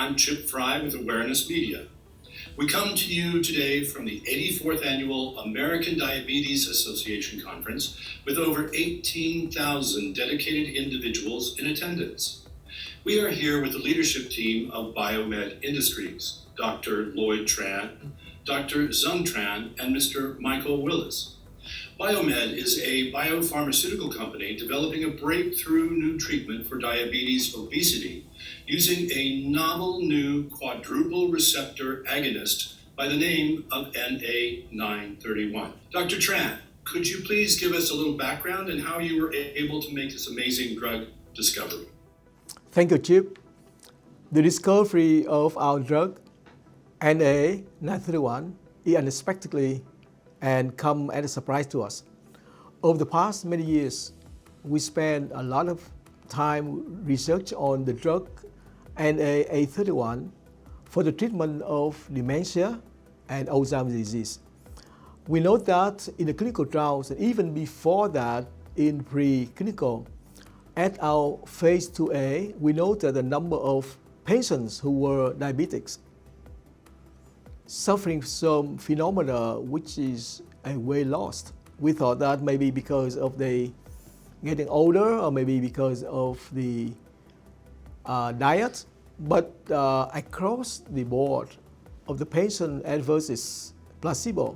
I'm Chip Fry with Awareness Media. We come to you today from the 84th Annual American Diabetes Association Conference with over 18,000 dedicated individuals in attendance. We are here with the leadership team of Biomed Industries, Dr. Lloyd Tran, Dr. Zung Tran, and Mr. Michael Willis. Biomed is a biopharmaceutical company developing a breakthrough new treatment for diabetes obesity using a novel new quadruple receptor agonist by the name of NA931. Dr. Tran, could you please give us a little background on how you were able to make this amazing drug discovery? Thank you, Chip. The discovery of our drug, NA931, is unexpectedly and come as a surprise to us. Over the past many years, we spent a lot of time research on the drug NA831 for the treatment of dementia and Alzheimer's disease. We know that in the clinical trials and even before that in preclinical, at our phase 2A, we noted the number of patients who were diabetics suffering some phenomena which is a weight loss. We thought that maybe because of the getting older or maybe because of the diet, but across the board of the patient versus placebo,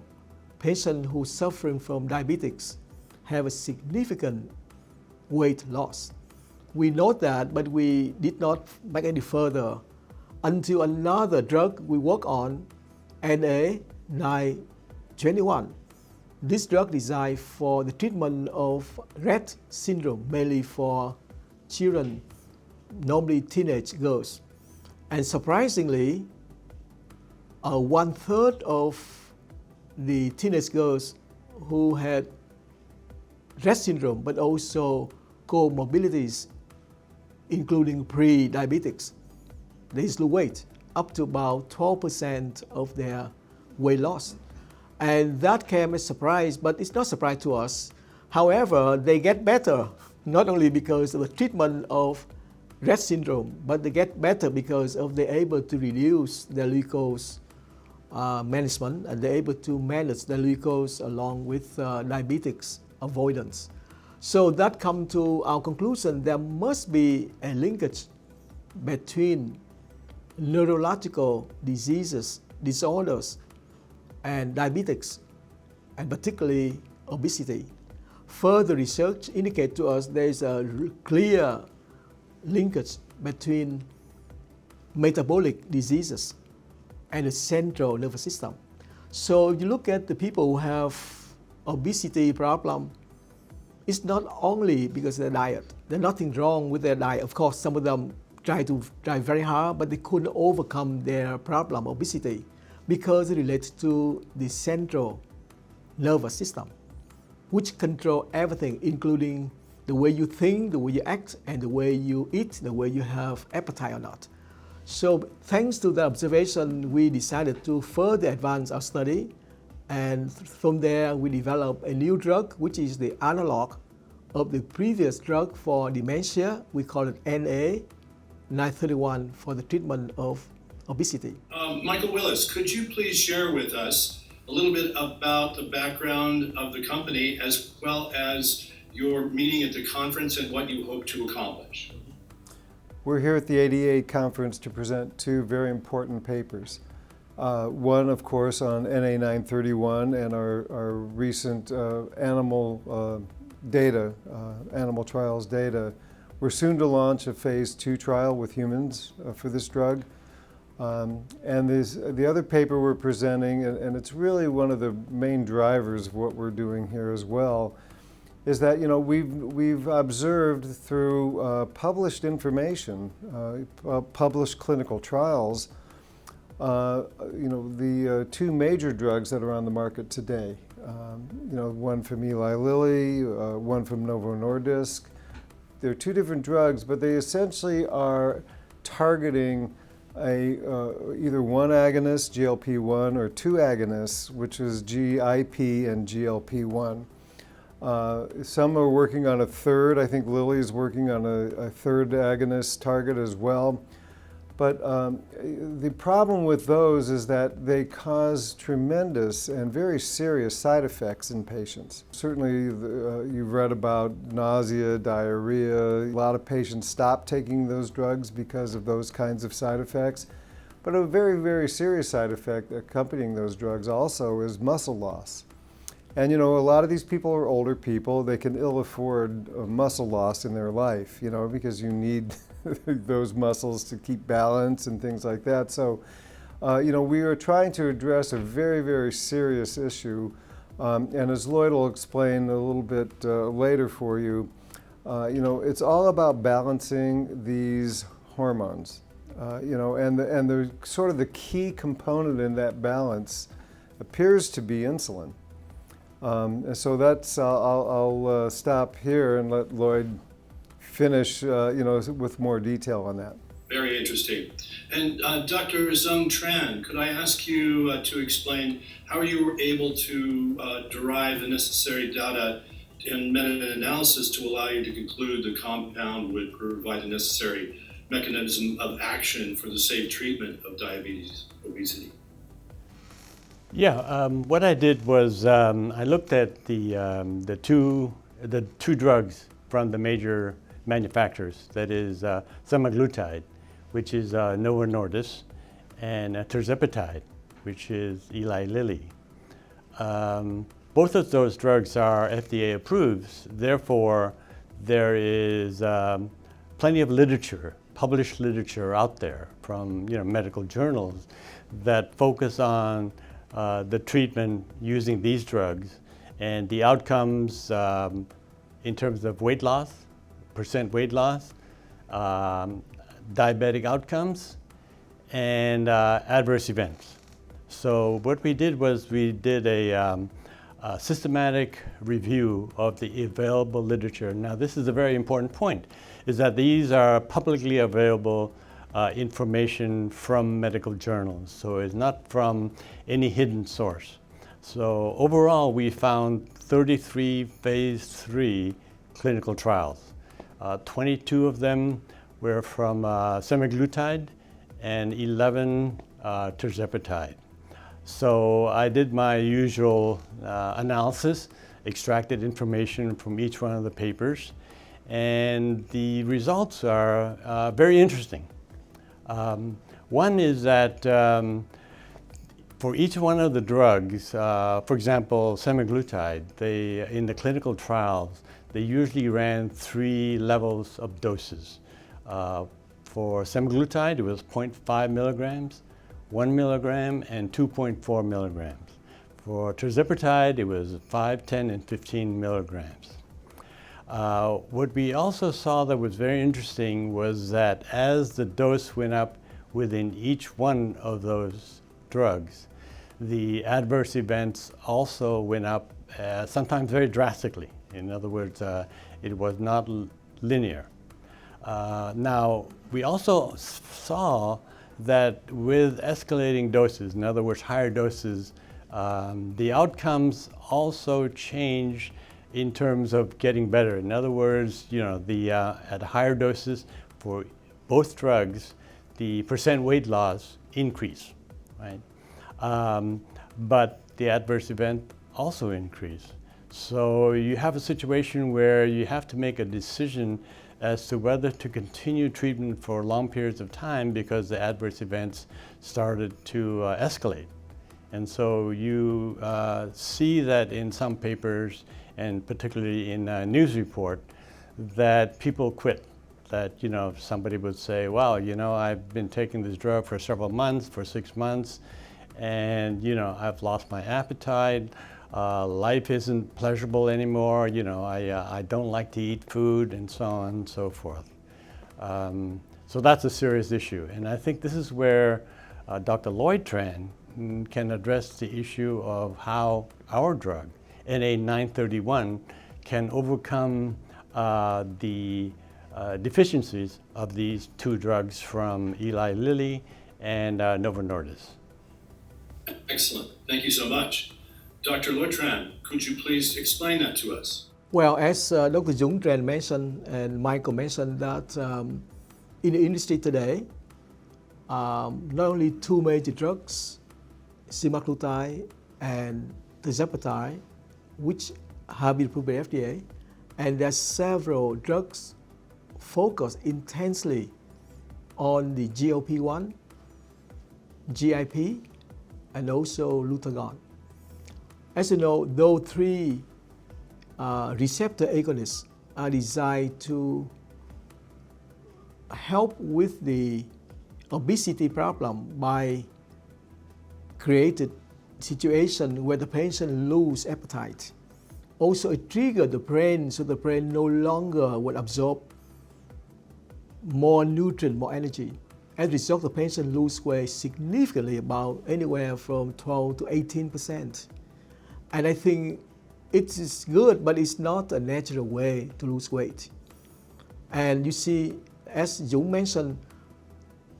patients who suffering from diabetics have a significant weight loss. We note that, but we did not back any further until another drug we work on, NA921. This drug designed for the treatment of Rett syndrome, mainly for children, normally teenage girls. And surprisingly, 1/3 of the teenage girls who had Rett syndrome, but also comorbidities, including pre-diabetics, they lose weight up to about 12% of their weight loss. And that came as a surprise, but it's not a surprise to us. However, they get better, not only because of the treatment of Rett syndrome, but they get better because of they're able to reduce their glucose management, and they're able to manage their glucose along with diabetics avoidance. So that comes to our conclusion, there must be a linkage between neurological diseases, disorders, and diabetics, and particularly obesity. Further research indicates to us there is a clear linkage between metabolic diseases and the central nervous system. So if you look at the people who have obesity problem, it's not only because of their diet. There's nothing wrong with their diet. Of course, some of them try very hard, but they couldn't overcome their problem, obesity, because it relates to the central nervous system, which control everything, including the way you think, the way you act, and the way you eat, the way you have appetite or not. So thanks to the observation, we decided to further advance our study, and from there we developed a new drug, which is the analog of the previous drug for dementia. We call it NA931 for the treatment of obesity. Michael Willis, could you please share with us a little bit about the background of the company as well as your meeting at the conference and what you hope to accomplish? We're here at the ADA conference to present two very important papers. One, of course, on NA931 and our recent animal trials data. We're soon to launch a phase 2 trial with humans for this drug. And the other paper we're presenting, and it's really one of the main drivers of what we're doing here as well, is that we've observed through published information, published clinical trials, the two major drugs that are on the market today. One from Eli Lilly, one from Novo Nordisk. They're two different drugs, but they essentially are targeting either one agonist, GLP-1, or two agonists, which is GIP and GLP-1. Some are working on a third. I think Lilly is working on a third agonist target as well. But the problem with those is that they cause tremendous and very serious side effects in patients. Certainly, you've read about nausea, diarrhea. A lot of patients stop taking those drugs because of those kinds of side effects. But a very, very serious side effect accompanying those drugs also is muscle loss. And a lot of these people are older people. They can ill afford muscle loss in their life, because you need those muscles to keep balance and things like that. So, we are trying to address a very, very serious issue. And as Lloyd will explain a little bit later for you, it's all about balancing these hormones. And the sort of the key component in that balance appears to be insulin. So that's, I'll stop here and let Lloyd finish, with more detail on that. Very interesting. And Dr. Zung Tran, could I ask you to explain how you were able to derive the necessary data and meta-analysis to allow you to conclude the compound would provide the necessary mechanism of action for the safe treatment of diabetes, obesity? Yeah, what I did was I looked at the two drugs from the major manufacturers. That is semaglutide, which is Novo Nordisk, and tirzepatide, which is Eli Lilly. Both of those drugs are FDA approved. Therefore, there is plenty of literature, published literature out there from medical journals that focus on the treatment using these drugs and the outcomes in terms of weight loss, percent weight loss, diabetic outcomes, and adverse events. So what we did was we did a systematic review of the available literature. Now this is a very important point, is that these are publicly available information from medical journals. So it's not from any hidden source. So overall, we found 33 phase 3 clinical trials. 22 of them were from semaglutide and 11 tirzepatide. So I did my usual analysis, extracted information from each one of the papers, and the results are very interesting. One is that for each one of the drugs, for example, semaglutide, in the clinical trials, they usually ran 3 levels of doses. For semaglutide, it was 0.5 milligrams, 1 milligram, and 2.4 milligrams. For tirzepatide, it was 5, 10, and 15 milligrams. What we also saw that was very interesting was that as the dose went up within each one of those drugs, the adverse events also went up, sometimes very drastically. In other words, it was not linear. Now, we also saw that with escalating doses, in other words, higher doses, the outcomes also changed in terms of getting better. In other words, at higher doses for both drugs, the percent weight loss increased, right? But the adverse event also increased. So you have a situation where you have to make a decision as to whether to continue treatment for long periods of time because the adverse events started to escalate. And so you see that in some papers, and particularly in a news report, that people quit. That somebody would say, well, I've been taking this drug for several months, for 6 months, and I've lost my appetite. Life isn't pleasurable anymore. I don't like to eat food, and so on and so forth. So that's a serious issue, and I think this is where Dr. Lloyd Tran can address the issue of how our drug, NA931, can overcome the deficiencies of these 2 drugs from Eli Lilly and Novo Nordisk. Excellent. Thank you so much. Dr. Lloyd Tran, could you please explain that to us? Well, as Dr. Zung Tran mentioned and Michael mentioned that in the industry today, not only two major drugs, semaglutide and tirzepatide, which have been approved by FDA, and there are several drugs focused intensely on the GLP-1, GIP, and also glucagon. As you know, those three receptor agonists are designed to help with the obesity problem by creating situation where the patient lose appetite. Also, it triggers the brain, so the brain no longer will absorb more nutrient, more energy. As a result, the patient lose weight significantly, about anywhere from 12 to 18%. And I think it is good, but it's not a natural way to lose weight. And you see, as Zung mentioned,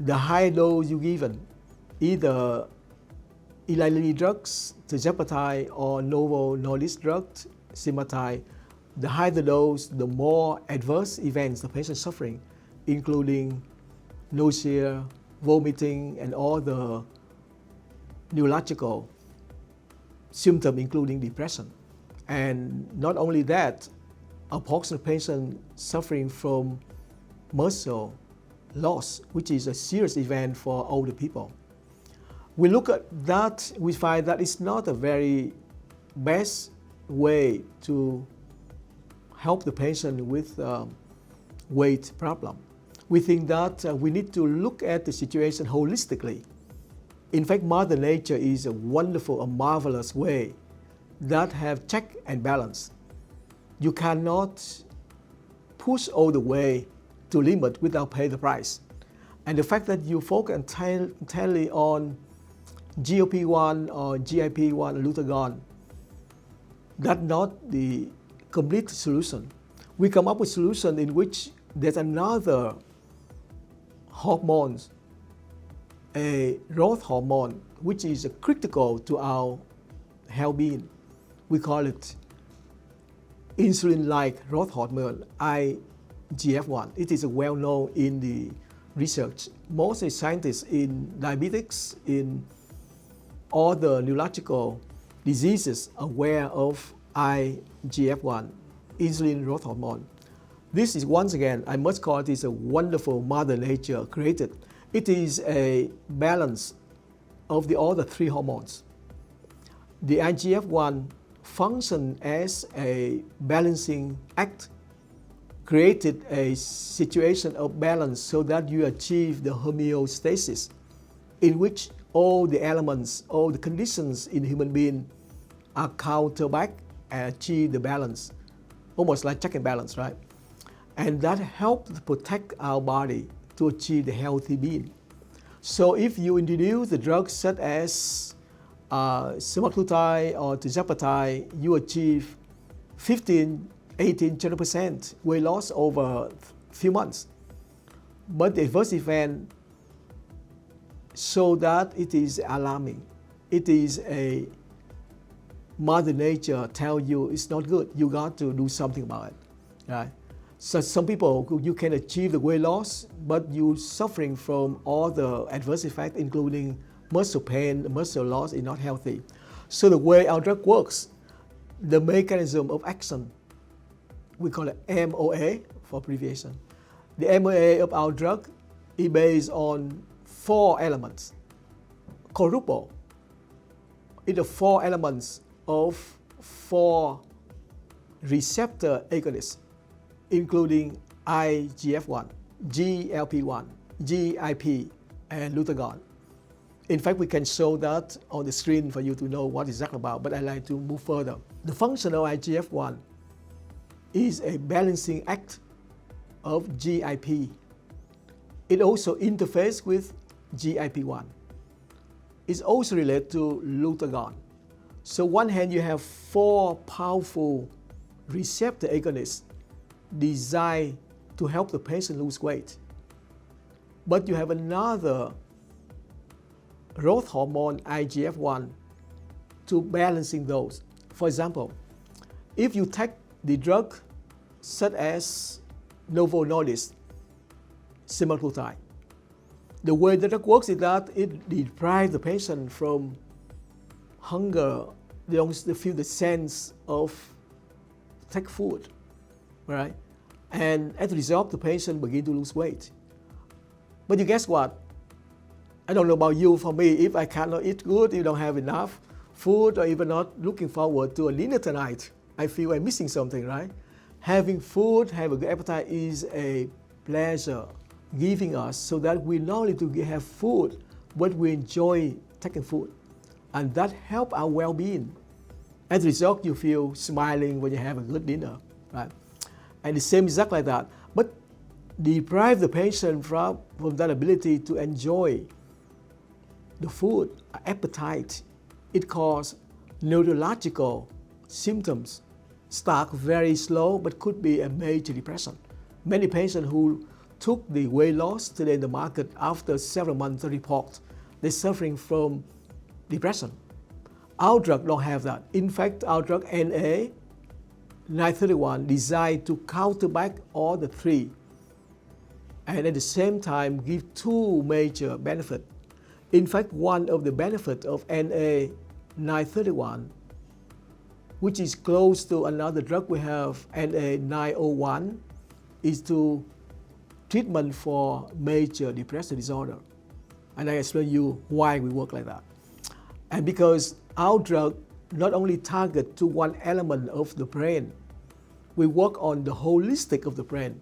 the high dose you given, either Eli Lilly drugs, tirzepatide, or Novo Nordisk drugs, semaglutide, the higher the dose, the more adverse events the patient is suffering, including nausea, vomiting, and all the neurological symptoms, including depression. And not only that, a portion of patients suffering from muscle loss, which is a serious event for older people. We look at that, we find that it's not a very best way to help the patient with weight problem. We think that we need to look at the situation holistically. In fact, Mother Nature is a wonderful, a marvelous way that have check and balance. You cannot push all the way to limit without paying the price. And the fact that you focus entirely on GLP-1 or GIP-1 glucagon, that's not the complete solution. We come up with a solution in which there's another hormone, a growth hormone, which is critical to our health being. We call it insulin-like growth hormone, IGF-1. It is well known in the research. Most scientists in diabetics, in all the neurological diseases, are aware of IGF-1, insulin growth hormone. This is, once again, I must call it, is a wonderful Mother Nature created. It is a balance of all the three hormones. The IGF-1 functions as a balancing act, created a situation of balance so that you achieve the homeostasis, in which all the elements, all the conditions in human being are counter back and achieve the balance, almost like check and balance, right? And that helps protect our body to achieve the healthy being. So if you introduce the drugs such as semaglutide or tirzepatide, you achieve 15, 18, 20% weight loss over a few months. But the adverse event show that it is alarming. It is a Mother Nature tell you it's not good. You got to do something about it, right? So some people, you can achieve the weight loss, but you're suffering from all the adverse effects, including muscle pain, muscle loss is not healthy. So the way our drug works, the mechanism of action, we call it MOA for abbreviation. The MOA of our drug is based on 4 elements. Quadruple is the 4 elements of 4 receptor agonists, including IGF-1, GLP-1, GIP, and glucagon. In fact, we can show that on the screen for you to know what it's exactly about, but I'd like to move further. The function of IGF-1 is a balancing act of GIP. It also interfaces with GIP-1. It's also related to glucagon. So on one hand, you have 4 powerful receptor agonists designed to help the patient lose weight. But you have another growth hormone, IGF-1, to balancing those. For example, if you take the drug such as Novo Nordisk, semaglutide, The way the drug works is that it deprives the patient from hunger. They don't feel the sense of take food, right? And as a result, the patient begin to lose weight. But you guess what? I don't know about you. For me, if I cannot eat good, you don't have enough food, or even not looking forward to a dinner tonight, I feel I'm missing something, right? Having food, have a good appetite is a pleasure giving us, so that we not only to have food, but we enjoy taking food. And that helps our well-being. As a result, you feel smiling when you have a good dinner, right? And the same exact like that. But deprive the patient from that ability to enjoy the food, appetite. It causes neurological symptoms. Start very slow, but could be a major depression. Many patients who took the weight loss today in the market, after several months report they're suffering from depression. Our drug don't have that. In fact, our drug NA931 designed to counterback all the three, and at the same time give two major benefits. In fact, one of the benefits of NA931, which is close to another drug we have, NA901, is to treatment for major depressive disorder. And I explain you why we work like that. And because our drug not only target to one element of the brain, we work on the holistic of the brain.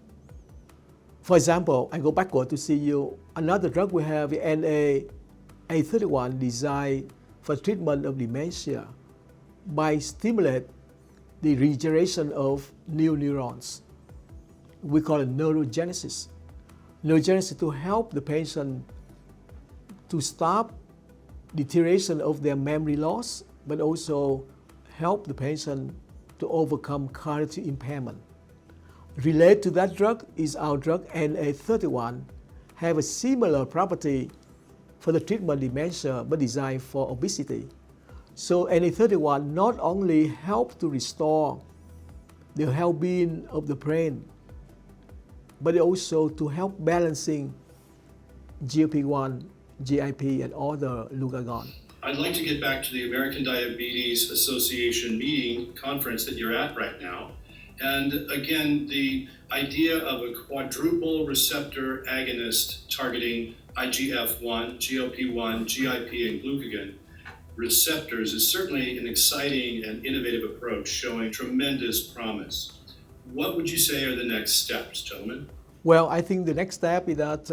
For example, I go backward to see you another drug we have, NA831, designed for treatment of dementia by stimulate the regeneration of new neurons. We call it neurogenesis. Neurogenesis to help the patient to stop deterioration of their memory loss, but also help the patient to overcome cognitive impairment. Related to that drug is our drug NA31, have a similar property for the treatment of dementia, but designed for obesity. So NA31 not only helps to restore the well-being of the brain, but also to help balancing GLP-1, GIP, and other glucagon. I'd like to get back to the American Diabetes Association meeting conference that you're at right now. And again, the idea of a quadruple receptor agonist targeting IGF-1, GLP-1, GIP, and glucagon receptors is certainly an exciting and innovative approach showing tremendous promise. What would you say are the next steps, gentlemen? Well, I think the next step is that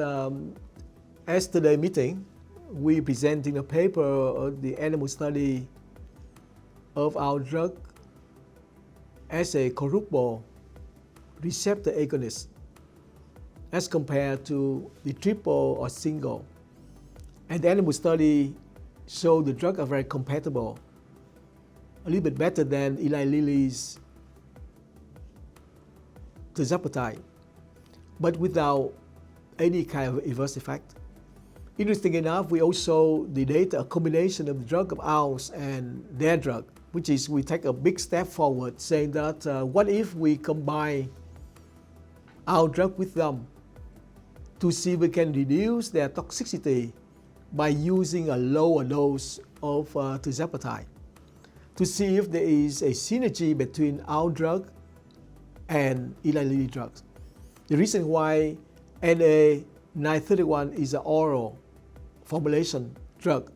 as today's meeting, we presenting a paper of the animal study of our drug as a quadruple receptor agonist as compared to the triple or single. And the animal study showed the drugs are very compatible, a little bit better than Eli Lilly's tirzepatide, but without any kind of adverse effect. Interesting enough, we also the data, a combination of the drug of ours and their drug, which is we take a big step forward, saying that what if we combine our drug with them to see if we can reduce their toxicity by using a lower dose of tirzepatide, to see if there is a synergy between our drug and Eli Lilly drugs. The reason why NA931 is an oral formulation drug.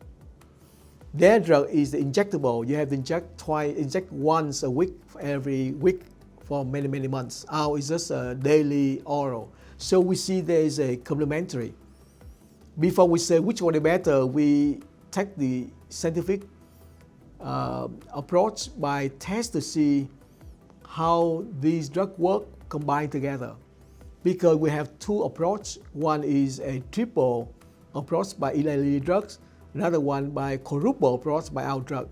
Their drug is the injectable. You have to inject once a week, every week for many, many months. Ours is just a daily oral. So we see there is a complementary. Before we say which one is better, we take the scientific approach by test to see how these drugs work combined together. Because we have two approaches. One is a triple approach by Eli Lilly drugs, another one by quadruple approach by our drug.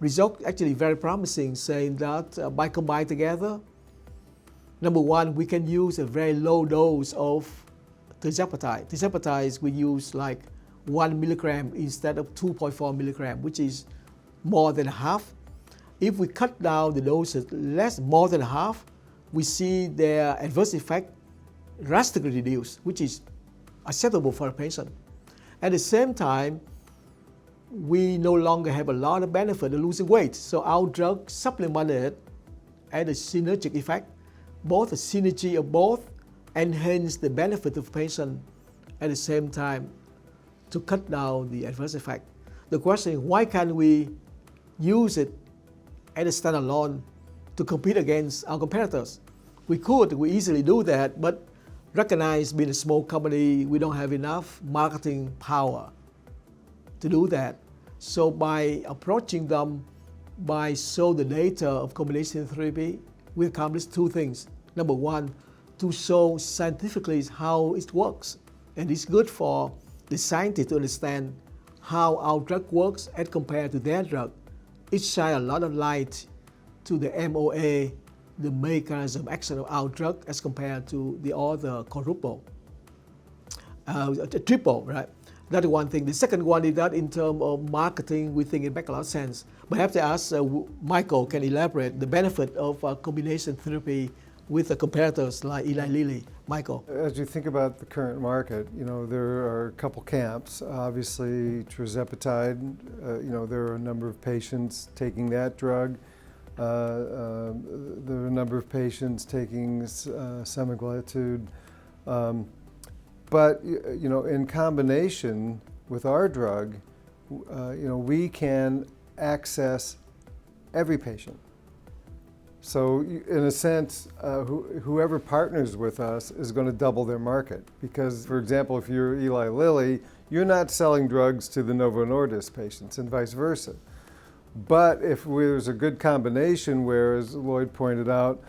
Result actually very promising, saying that by combining together, number one, we can use a very low dose of tirzepatide. Tirzepatide we use like 1 milligram instead of 2.4 milligram, which is more than half. If we cut down the doses more than half, we see their adverse effect drastically reduced, which is acceptable for a patient. At the same time, we no longer have a lot of benefit of losing weight. So our drug supplemented at a synergic effect, both the synergy of both enhance the benefit of patient at the same time to cut down the adverse effect. The question is, why can't we use it as a standalone to compete against our competitors? We easily do that, but recognize being a small company, we don't have enough marketing power to do that. So by approaching them, by show the data of combination therapy, we accomplish two things. Number one, to show scientifically how it works. And it's good for the scientists to understand how our drug works as compared to their drug. It shines a lot of light to the MOA, the mechanism of action of our drug as compared to the other quadruple, triple, right? That's one thing. The second one is that in terms of marketing, we think it makes a lot of sense. Perhaps I ask Michael can elaborate the benefit of combination therapy with the competitors like Eli Lilly. Michael. As you think about the current market, there are a couple camps. Obviously, tirzepatide, there are a number of patients taking that drug. There are a number of patients taking semaglutide. But in combination with our drug, we can access every patient. So in a sense, whoever partners with us is going to double their market. Because, for example, if you're Eli Lilly, you're not selling drugs to the Novo Nordisk patients and vice versa. But if there's a good combination where, as Lloyd pointed out,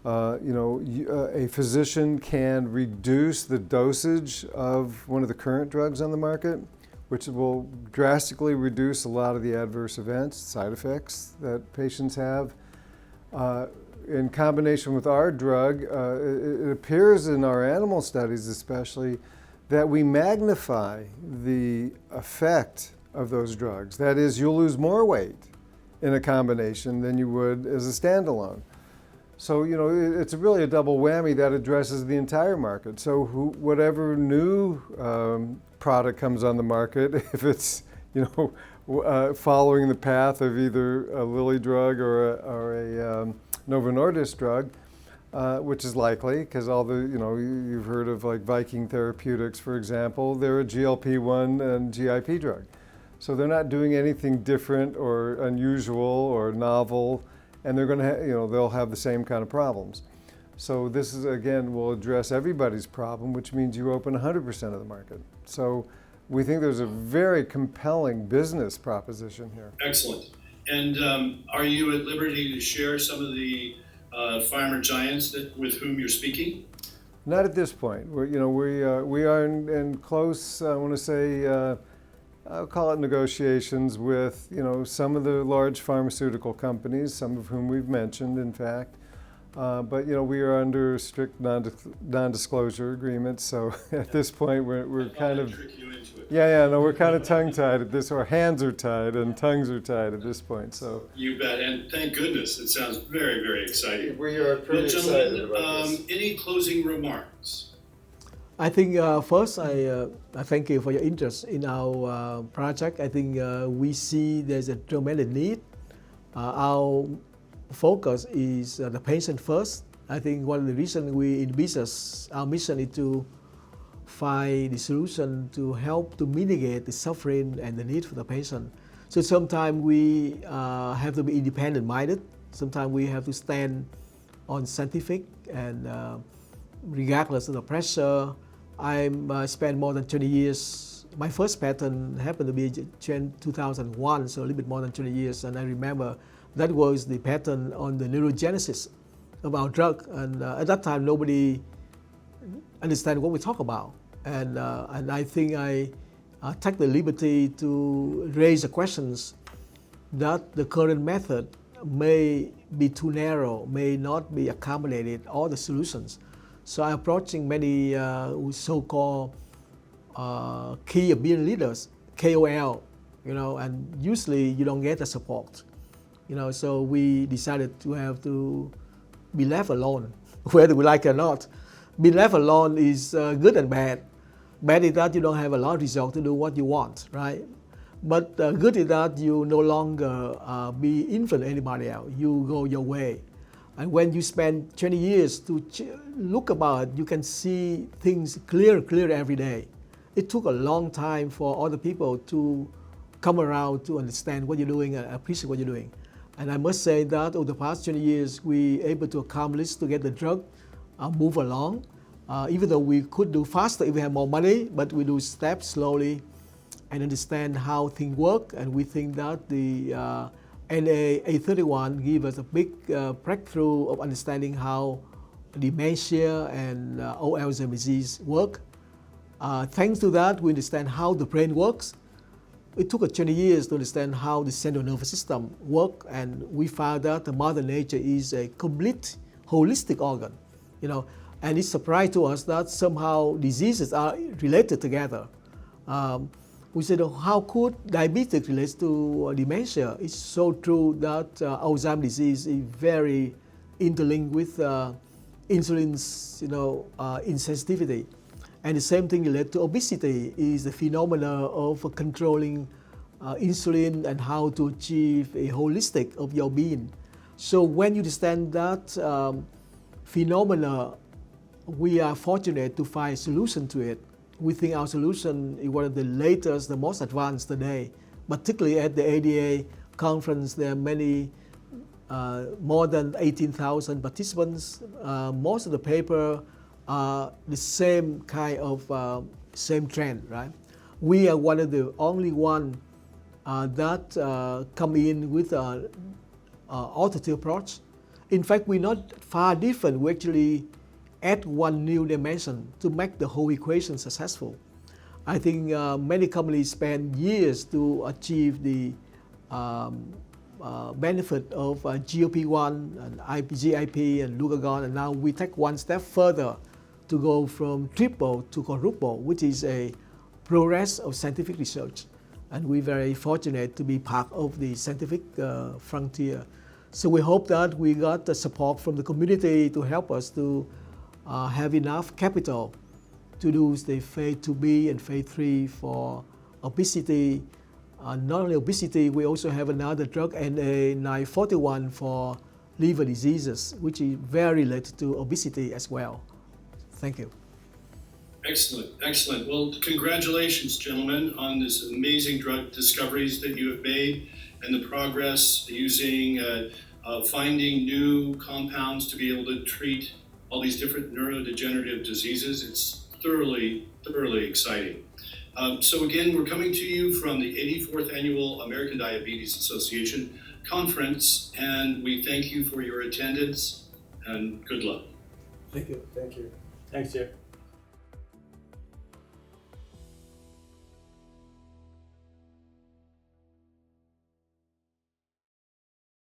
a physician can reduce the dosage of one of the current drugs on the market, which will drastically reduce a lot of the adverse events, side effects that patients have. In combination with our drug, it appears in our animal studies especially that we magnify the effect of those drugs. That is, you'll lose more weight in a combination than you would as a standalone. So, it's really a double whammy that addresses the entire market. So whatever new product comes on the market, if it's, following the path of either a Lilly drug or a Novo Nordisk drug, which is likely because all the, you've heard of like Viking Therapeutics, for example, they're a GLP-1 and GIP drug. So they're not doing anything different or unusual or novel, and they're going to, they'll have the same kind of problems. So this is, again, will address everybody's problem, which means you open 100% of the market. So we think there's a very compelling business proposition here. Excellent. And are you at liberty to share some of the pharma giants with whom you're speaking? Not at this point. We are in close, I want to say, I'll call it negotiations with, some of the large pharmaceutical companies, some of whom we've mentioned, in fact. But, we are under strict non-disclosure agreements, so at this point we're kind of... Trick you into it. We're kind of tongue-tied at this, or hands are tied and tongues are tied at this point, so... You bet, and thank goodness, it sounds very, very exciting. We are pretty excited about this. Any closing remarks? I think first, I thank you for your interest in our project. I think we see there's a tremendous need. Our focus is the patient first. I think one of the reasons we in business, our mission is to find the solution to help to mitigate the suffering and the need for the patient. So sometimes we have to be independent-minded. Sometimes we have to stand on scientific and regardless of the pressure. I spent more than 20 years. My first patent happened to be in 2001, so a little bit more than 20 years. And I remember that was the patent on the neurogenesis of our drug. And at that time, nobody understand what we talk about. And I think I take the liberty to raise the questions that the current method may be too narrow, may not be accommodated all the solutions. So I'm approaching many so-called key opinion leaders, KOL, and usually you don't get the support. So we decided to have to be left alone, whether we like it or not. Being left alone is good and bad. Bad is that you don't have a lot of results to do what you want, right? But good is that you no longer be influenced anybody else. You go your way. And when you spend 20 years to look about it, you can see things clear every day. It took a long time for other people to come around to understand what you're doing and appreciate what you're doing. And I must say that over the past 20 years, we were able to accomplish to get the drug move along. Even though we could do faster if we had more money, but we do steps slowly and understand how things work. And we think that the NA831 gives us a big breakthrough of understanding how dementia and Alzheimer's disease work. Thanks to that, we understand how the brain works. It took us 20 years to understand how the central nervous system works, and we found that the Mother Nature is a complete, holistic organ. And it's a surprise to us that somehow diseases are related together. We said, how could diabetes relate to dementia? It's so true that Alzheimer's disease is very interlinked with insulin's insensitivity. And the same thing related to obesity is the phenomena of controlling insulin and how to achieve a holistic of your being. So when you understand that phenomena, we are fortunate to find a solution to it. We think our solution is one of the latest, the most advanced today. Particularly at the ADA conference, there are many, more than 18,000 participants. Most of the paper are the same kind of same trend, right? We are one of the only one that come in with an alternative approach. In fact, we're not far different. We actually add one new dimension to make the whole equation successful. I think many companies spend years to achieve the benefit of GLP-1 and GIP and glucagon, and now we take one step further to go from triple to quadruple, which is a progress of scientific research. And we're very fortunate to be part of the scientific frontier. So we hope that we got the support from the community to help us to have enough capital to do the phase 2B and phase 3 for obesity. Not only obesity, we also have another drug, NA941, for liver diseases, which is very related to obesity as well. Thank you. Excellent, excellent. Well, congratulations, gentlemen, on this amazing drug discoveries that you have made and the progress using finding new compounds to be able to treat all these different neurodegenerative diseases. It's thoroughly exciting. So again, we're coming to you from the 84th Annual American Diabetes Association Conference, and we thank you for your attendance, and good luck. Thank you. Thank you. Thanks, Jeff.